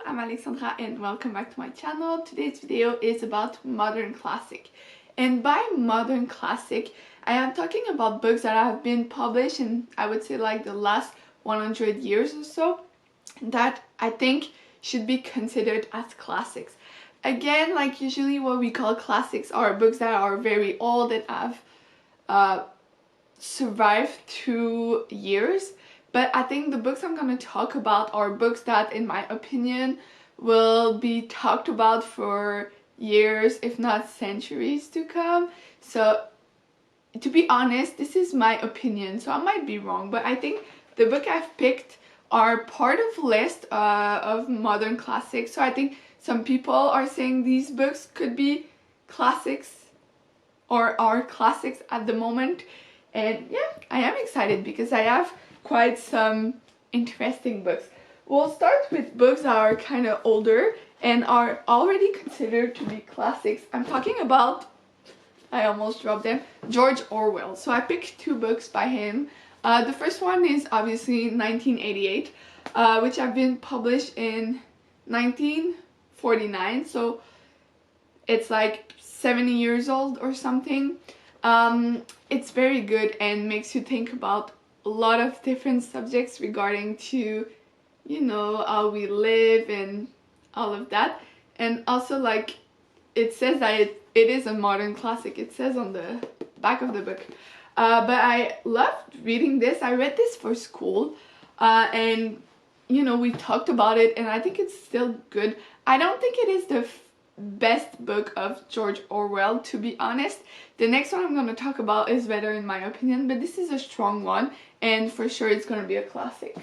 I'm Alexandra and welcome back to my channel. Today's video is about modern classic. And by modern classic, I am talking about books that have been published in, I would say, like the last 100 years or so, that I think should be considered as classics. Again, like usually what we call classics are books that are very old and have survived through years. But I think the books I'm going to talk about are books that, in my opinion, will be talked about for years, if not centuries to come. So, to be honest, this is my opinion, so I might be wrong, but I think the book I've picked are part of a list of modern classics. So I think some people are saying these books could be classics or are classics at the moment. And yeah, I am excited because I have quite some interesting books. We'll start with books that are kind of older and are already considered to be classics. I'm talking about, I almost dropped them, George Orwell. So I picked two books by him. The first one is obviously 1988, which have been published in 1949. So it's like 70 years old or something. It's very good and makes you think about a lot of different subjects regarding to, you know, how we live and all of that. And also, like, it says that it is a modern classic. It says on the back of the book. But I loved reading this. I read this for school and, you know, we talked about it and I think it's still good. I don't think it is the best book of George Orwell, to be honest. The next one I'm going to talk about is better in my opinion, but this is a strong one and for sure it's going to be a classic.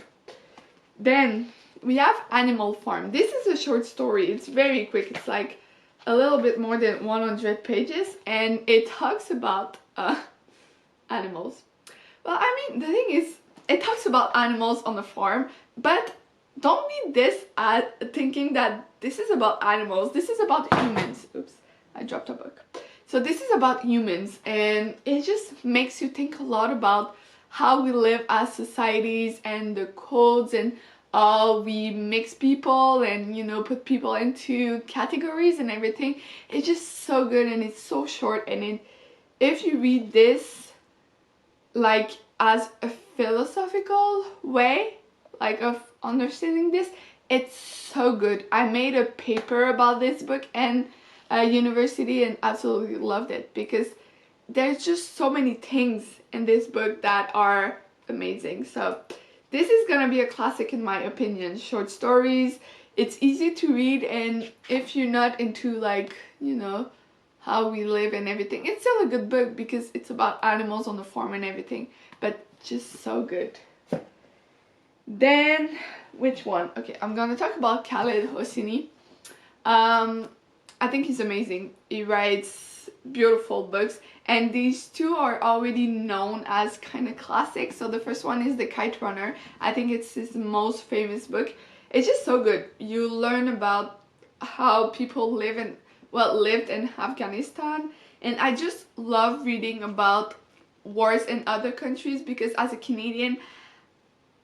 Then we have Animal Farm. This is a short story. It's very quick. It's like a little bit more than 100 pages and it talks about animals. Well, I mean, the thing is, it talks about animals on the farm, but don't read this as thinking that this is about animals. This is about humans. Oops, I dropped a book. So this is about humans and it just makes you think a lot about how we live as societies and the codes and how we mix people and, you know, put people into categories and everything. It's just so good and it's so short, and if you read this like as a philosophical way, like of understanding this, it's so good. I made a paper about this book in university and absolutely loved it because there's just so many things in this book that are amazing. So this is gonna be a classic in my opinion. Short stories, it's easy to read, and if you're not into, like, you know, how we live and everything, it's still a good book because it's about animals on the farm and everything, but just so good. Then, which one? Okay, I'm gonna talk about Khaled Hosseini. I think he's amazing. He writes beautiful books and these two are already known as kind of classics. So the first one is The Kite Runner. I think it's his most famous book. It's just so good. You learn about how people lived in Afghanistan, and I just love reading about wars in other countries because as a Canadian,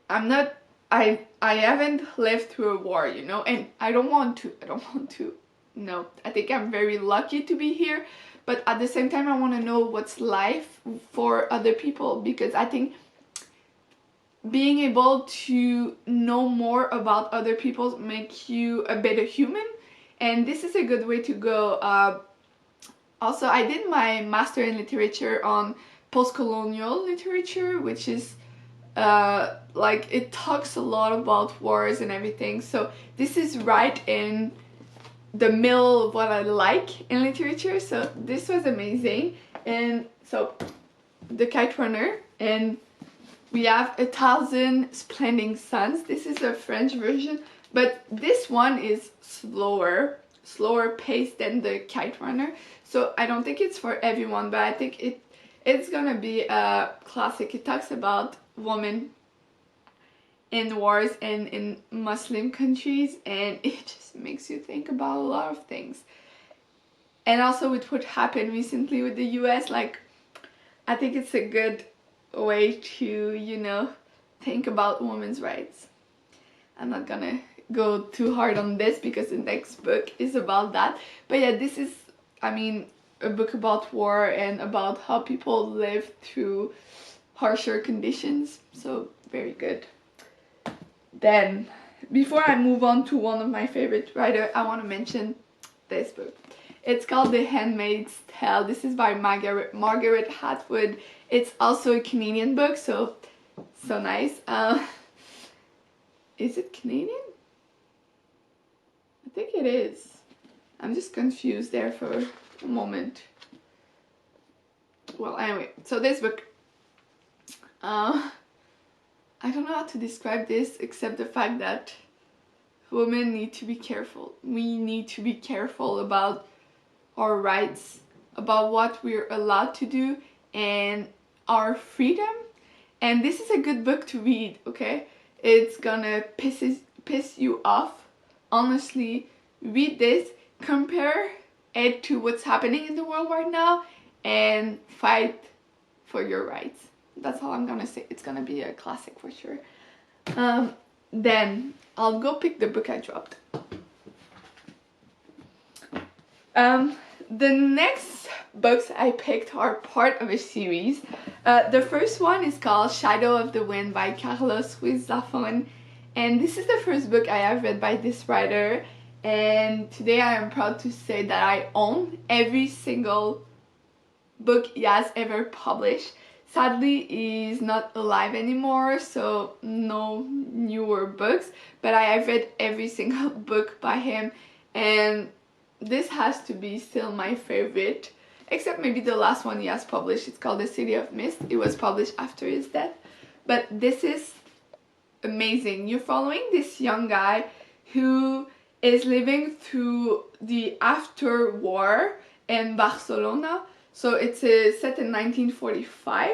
I haven't lived through a war, you know, and I don't want to. No, I think I'm very lucky to be here, but at the same time I want to know what's life for other people because I think being able to know more about other people make you a better human, and this is a good way to go. Also, I did my master in literature on post-colonial literature, which is like, it talks a lot about wars and everything. So this is right in the middle of what I like in literature, so this was amazing. And so The Kite Runner, and we have 1,000 Splendid Suns. This is a French version, but this one is slower paced than The Kite Runner, so I don't think it's for everyone, but I think it's gonna be a classic. It talks about women in wars and in Muslim countries, and it just makes you think about a lot of things. And also with what happened recently with the US, like, I think it's a good way to, you know, think about women's rights. I'm not gonna go too hard on this because the next book is about that. But yeah, this is, I mean, a book about war and about how people live through harsher conditions. So very good. Then, before I move on to one of my favorite writers, I want to mention this book. It's called The Handmade Tail. This is by Margaret Atwood. It's also a Canadian book, so nice. Is it Canadian? I think it is. I'm just confused there for a moment. Well, anyway, so this book, I don't know how to describe this except the fact that women need to be careful. We need to be careful about our rights, about what we're allowed to do, and our freedom. And this is a good book to read, okay? It's gonna piss you off. Honestly, read this, compare it to what's happening in the world right now, and fight for your rights. That's all I'm gonna say. It's gonna be a classic for sure. Then I'll go pick the book I dropped. The next books I picked are part of a series. The first one is called Shadow of the Wind by Carlos Ruiz Zafón, and this is the first book I have read by this writer, and today I am proud to say that I own every single book he has ever published. Sadly, he's not alive anymore, so no newer books, but I have read every single book by him, and this has to be still my favorite, except maybe the last one he has published. It's called The City of Mist. It was published after his death, but this is amazing. You're following this young guy who is living through the after war in Barcelona. So it's set in 1945.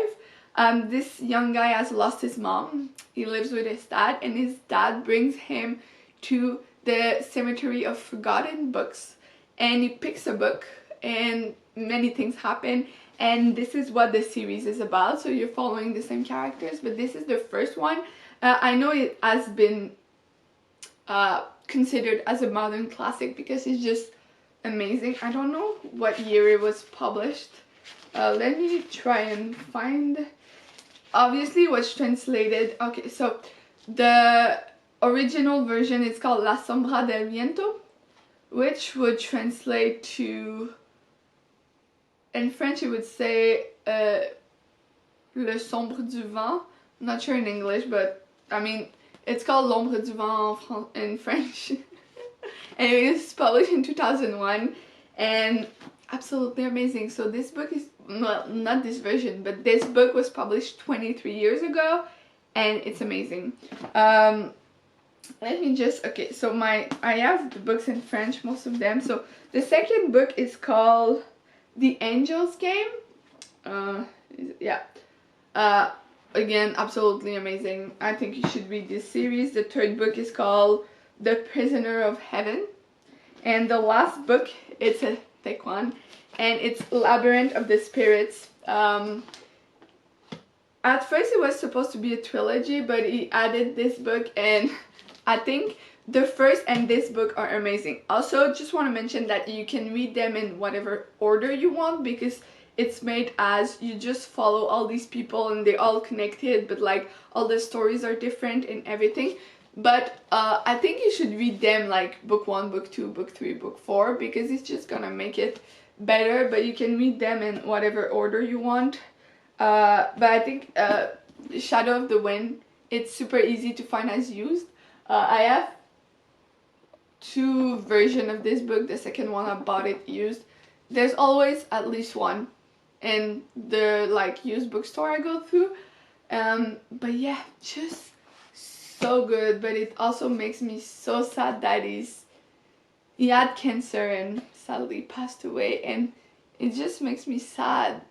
This young guy has lost his mom. He lives with his dad, and his dad brings him to the cemetery of forgotten books, and he picks a book, and many things happen, and this is what the series is about. So you're following the same characters, but this is the first one. I know it has been considered as a modern classic because it's just amazing. I don't know what year it was published. Let me try and find. Obviously it was translated. Okay, so the original version is called La Sombra del Viento, which would translate to, in French it would say Le Sombre du Vent. I'm not sure in English, but I mean it's called L'Ombre du Vent in French. And it was published in 2001, and absolutely amazing. So this book is, well, not this version, but this book was published 23 years ago, and it's amazing. Let me just, okay, so I have the books in French, most of them. So the second book is called The Angel's Game. Again, absolutely amazing. I think you should read this series. The third book is called The Prisoner of Heaven. And the last book, it's a thick one, and it's Labyrinth of the Spirits. At first it was supposed to be a trilogy, but he added this book, and I think the first and this book are amazing. Also, just want to mention that you can read them in whatever order you want, because it's made as you just follow all these people and they're all connected, but like all the stories are different and everything. But I think you should read them like book 1, book 2, book 3, book 4, because it's just gonna make it better. But you can read them in whatever order you want. But I think Shadow of the Wind, it's super easy to find as used. I have 2 versions of this book. The second one I bought it used. There's always at least one in the like used bookstore I go through. But yeah, just so good. But it also makes me so sad that he had cancer and sadly passed away, and it just makes me sad.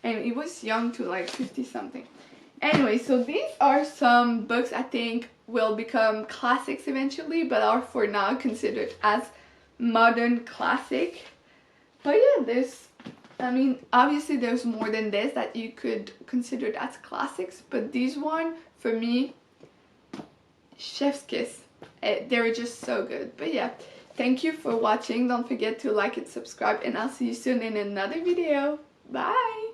And he was young too, like 50 something. Anyway, so these are some books I think will become classics eventually, but are for now considered as modern classic. But yeah, I mean, obviously there's more than this that you could consider as classics, but these one, for me, chef's kiss. They were just so good. But yeah, thank you for watching. Don't forget to like and subscribe, and I'll see you soon in another video. Bye!